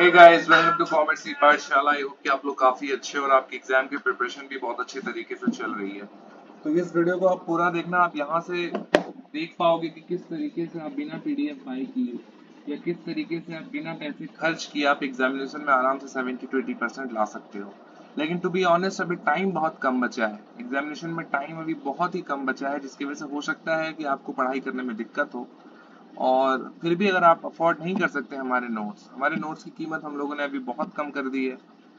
Hey guys, welcome to commerce की पाठशाला। I hope कि आप लोग काफी अच्छे और आपकी एग्जाम की प्रिपरेशन भी बहुत अच्छे तरीके से चल रही है। तो इस वीडियो को आप पूरा देखना। आप यहाँ से देख पाओगे कि किस तरीके से आप बिना पीडीएफ बाय किए या किस तरीके से आप बिना पैसे खर्च किए आप एग्जामिनेशन में आराम से 70 to 80% ला सकते हो। लेकिन टू बी ऑनेस्ट अभी टाइम बहुत कम बचा है, एग्जामिनेशन में टाइम अभी बहुत ही कम बचा है, जिसकी वजह से हो सकता है कि आपको पढ़ाई करने में दिक्कत हो। और फिर भी अगर आप अफोर्ड नहीं कर सकते हमारे नोट्स की कीमत हम लोगों ने अभी बहुत कम कर दी है।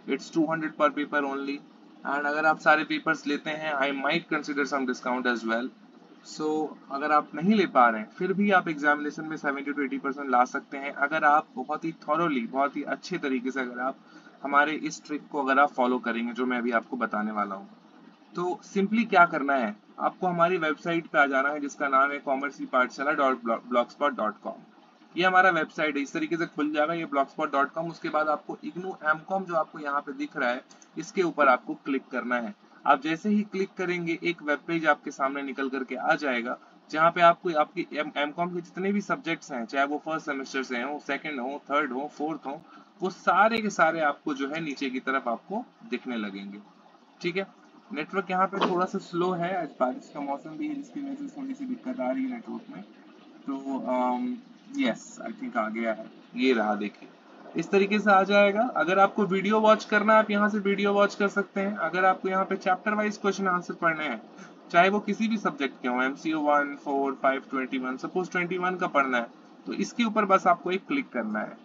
इट्स 200 पर पेपर ओनली। एंड अगर आप सारे पेपर्स लेते हैं I might consider some discount as well. So अगर आप नहीं ले पा रहे हैं फिर भी आप एग्जामिनेशन में 70 to 80% ला सकते हैं, अगर आप बहुत ही थॉरोली, बहुत ही अच्छे तरीके से अगर आप हमारे इस ट्रिक को अगर आप फॉलो करेंगे जो मैं अभी आपको बताने वाला हूँ। तो सिंपली क्या करना है, आपको हमारी वेबसाइट पे आ जाना है जिसका नाम है commercepathshala.blogspot.com। ये हमारा वेबसाइट है, इस तरीके से खुल जाएगा ये blogspot.com। उसके बाद आपको इग्नू एमकॉम जो आपको यहाँ पे दिख रहा है इसके ऊपर आपको क्लिक करना है। आप जैसे ही क्लिक करेंगे एक वेब पेज आपके सामने निकल करके आ जाएगा, जहाँ पे आपको आपकी एमकॉम के जितने भी सब्जेक्ट्स हैं, चाहे वो फर्स्ट सेमेस्टर से हो, सेकंड हो, थर्ड हो, फोर्थ हो, वो सारे के सारे आपको जो है नीचे की तरफ आपको दिखने लगेंगे। ठीक है। नेटवर्क यहाँ पे थोड़ा सा स्लो है, आज बारिश का मौसम भी है जिसकी वजह से थोड़ी सी दिक्कत आ रही है नेटवर्क में। तो यस आई थिंक आ गया है, ये रहा, देखिए इस तरीके से आ जाएगा। अगर आपको वीडियो वॉच करना है आप यहाँ से वीडियो वॉच कर सकते हैं। अगर आपको यहाँ पे चैप्टर वाइज क्वेश्चन आंसर पढ़ने हैं, चाहे वो किसी भी सब्जेक्ट के हो, MCO 1, 4, 5, 21, सपोज 21 का पढ़ना है, तो इसके ऊपर बस आपको एक क्लिक करना है।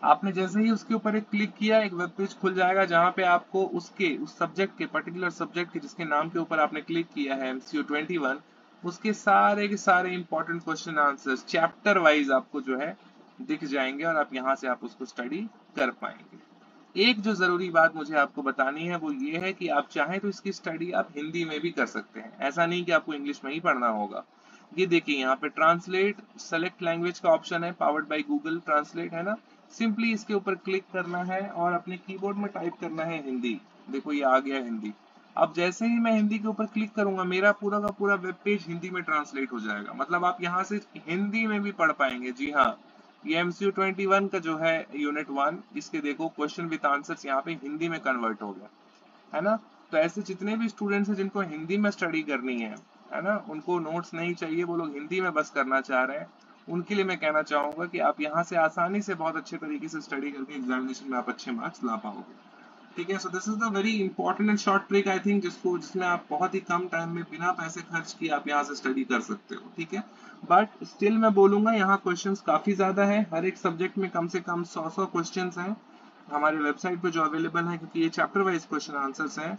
आपने जैसे ही उसके ऊपर एक क्लिक किया एक वेब पेज खुल जाएगा जहां पे आपको उस सब्जेक्ट के पर्टिकुलर सब्जेक्ट के जिसके नाम के ऊपर आपने क्लिक किया है MCO 21, उसके सारे के सारे important question answers chapter wise आपको जो है दिख जाएंगे और आप यहाँ से आप उसको स्टडी कर पाएंगे। एक जो जरूरी बात मुझे आपको बतानी है वो ये है कि आप चाहें तो इसकी स्टडी आप हिंदी में भी कर सकते हैं, ऐसा नहीं कि आपको इंग्लिश में ही पढ़ना होगा। ये देखिए यहाँ पे ट्रांसलेट सेलेक्ट लैंग्वेज का ऑप्शन है, पावर्ड बाय गूगल ट्रांसलेट, है ना। सिंपली इसके ऊपर क्लिक करना है और अपने कीबोर्ड में टाइप करना है हिंदी। देखो ये आ गया हिंदी। अब जैसे ही मैं हिंदी के ऊपर क्लिक करूंगा मेरा पूरा का पूरा वेब पेज हिंदी में ट्रांसलेट हो जाएगा, मतलब आप यहाँ से हिंदी में भी पढ़ पाएंगे। जी हाँ, ये MCO 21 का जो है यूनिट 1, इसके देखो क्वेश्चन विद आंसर्स यहाँ पे हिंदी में कन्वर्ट हो गया, है ना। तो ऐसे जितने भी स्टूडेंट्स हैं जिनको हिंदी में स्टडी करनी है ना, उनको नोट्स नहीं चाहिए, वो लोग हिंदी में बस करना चाह रहे हैं, उनके लिए मैं कहना चाहूंगा कि आप यहाँ से आसानी से बहुत अच्छे तरीके से स्टडी करके एग्जामिनेशन में आप अच्छे मार्क्स ला पाओगे। ठीक है। So this is the very important and short trick I think, जिसमें आप बहुत ही कम टाइम में बिना पैसे खर्च किए आप यहाँ से स्टडी कर सकते हो। ठीक है। बट स्टिल मैं बोलूंगा यहाँ क्वेश्चंस काफी ज्यादा है, हर एक सब्जेक्ट में कम से कम 100 क्वेश्चंस हैं हमारे वेबसाइट पे जो अवेलेबल है, क्योंकि ये चैप्टर वाइज क्वेश्चन आंसर्स हैं।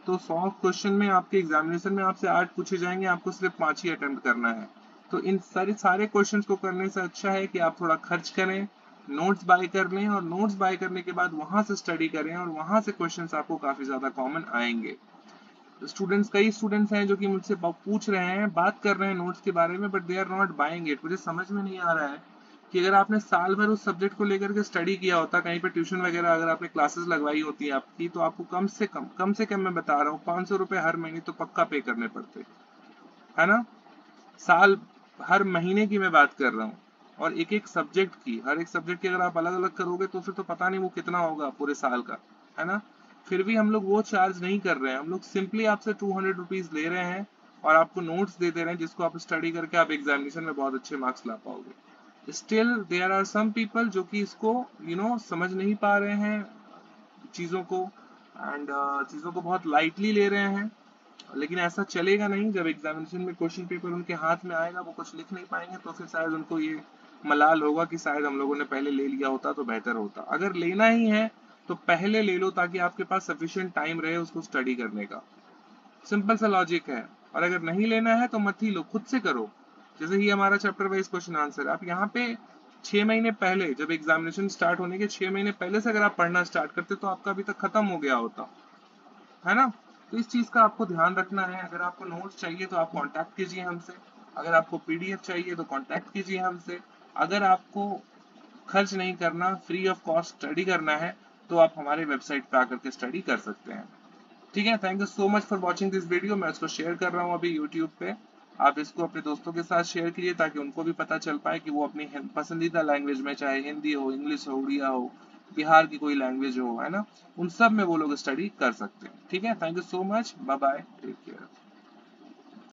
तो 100 क्वेश्चन में आपके एग्जामिनेशन में आपसे 8 पूछे जाएंगे, आपको सिर्फ 5 ही अटेम्प्ट करना है। तो इन सारे क्वेश्चंस को करने से अच्छा है कि आप थोड़ा खर्च करें, नोट्स बाय कर लें और नोट्स बाय करने के बाद वहां से स्टडी करें और वहां से क्वेश्चंस आपको काफी ज्यादा कॉमन आएंगे। कई स्टूडेंट्स हैं जो कि मुझसे पूछ रहे हैं, बात कर रहे हैं नोट्स के बारे में, but they are not buying it. मुझे समझ में नहीं आ रहा है कि अगर आपने साल भर उस सब्जेक्ट को लेकर के स्टडी किया होता, कहीं पे ट्यूशन वगैरह अगर आपने क्लासेस लगवाई होती है आपकी, तो आपको कम से कम मैं बता रहा हूँ 500 रुपए हर महीने तो पक्का पे करने पड़ते, है ना। साल हर महीने की मैं बात कर रहा हूँ, और एक एक सब्जेक्ट की, हर एक सब्जेक्ट की अगर आप अलग अलग करोगे तो फिर तो पता नहीं वो कितना होगा पूरे साल का, है ना। फिर भी हम लोग वो चार्ज नहीं कर रहे हैं, हम लोग सिंपली आपसे 200 रुपीज ले रहे हैं और आपको नोट्स दे दे रहे हैं जिसको आप स्टडी करके आप एग्जामिनेशन में बहुत अच्छे मार्क्स ला पाओगे। Still there are some people जो कि इसको समझ नहीं पा रहे हैं चीजों को, एंड चीजों को बहुत लाइटली ले रहे हैं। लेकिन ऐसा चलेगा नहीं, जब एग्जामिनेशन में क्वेश्चन पेपर उनके हाथ में आएगा वो कुछ लिख नहीं पाएंगे, तो फिर शायद उनको ये मलाल होगा कि शायद हम लोगों ने पहले ले लिया होता तो बेहतर होता। अगर लेना ही है तो पहले ले लो ताकि आपके पास सफिशिएंट टाइम रहे उसको स्टडी करने का। सिंपल सा लॉजिक है। और अगर नहीं लेना है तो मत ही लो, खुद से करो। जैसे ही हमारा चैप्टर वाइज क्वेश्चन आंसर, आप यहाँ पे 6 महीने पहले, जब एग्जामिनेशन स्टार्ट होने के 6 महीने पहले से अगर आप पढ़ना स्टार्ट करते तो आपका अभी तक खत्म हो गया होता, है ना। तो इस चीज का आपको ध्यान रखना है। अगर आपको नोट्स चाहिए तो आप कांटेक्ट कीजिए हमसे, अगर आपको PDF चाहिए तो कांटेक्ट कीजिए हमसे। अगर आपको खर्च नहीं करना, फ्री ऑफ कॉस्ट स्टडी करना है, तो आप हमारे वेबसाइट पे आकर के स्टडी कर सकते हैं। ठीक है। Thank you so much for watching this video. मैं इसको शेयर कर रहा हूँ अभी यूट्यूब पे। आप इसको अपने दोस्तों के साथ शेयर कीजिए ताकि उनको भी पता चल पाए कि वो अपनी पसंदीदा लैंग्वेज में, चाहे हिंदी हो, इंग्लिश हो, उड़िया हो, बिहार की कोई लैंग्वेज हो, है ना, उन सब में वो लोग स्टडी कर सकते हैं। ठीक है, thank you so much, bye bye, take care.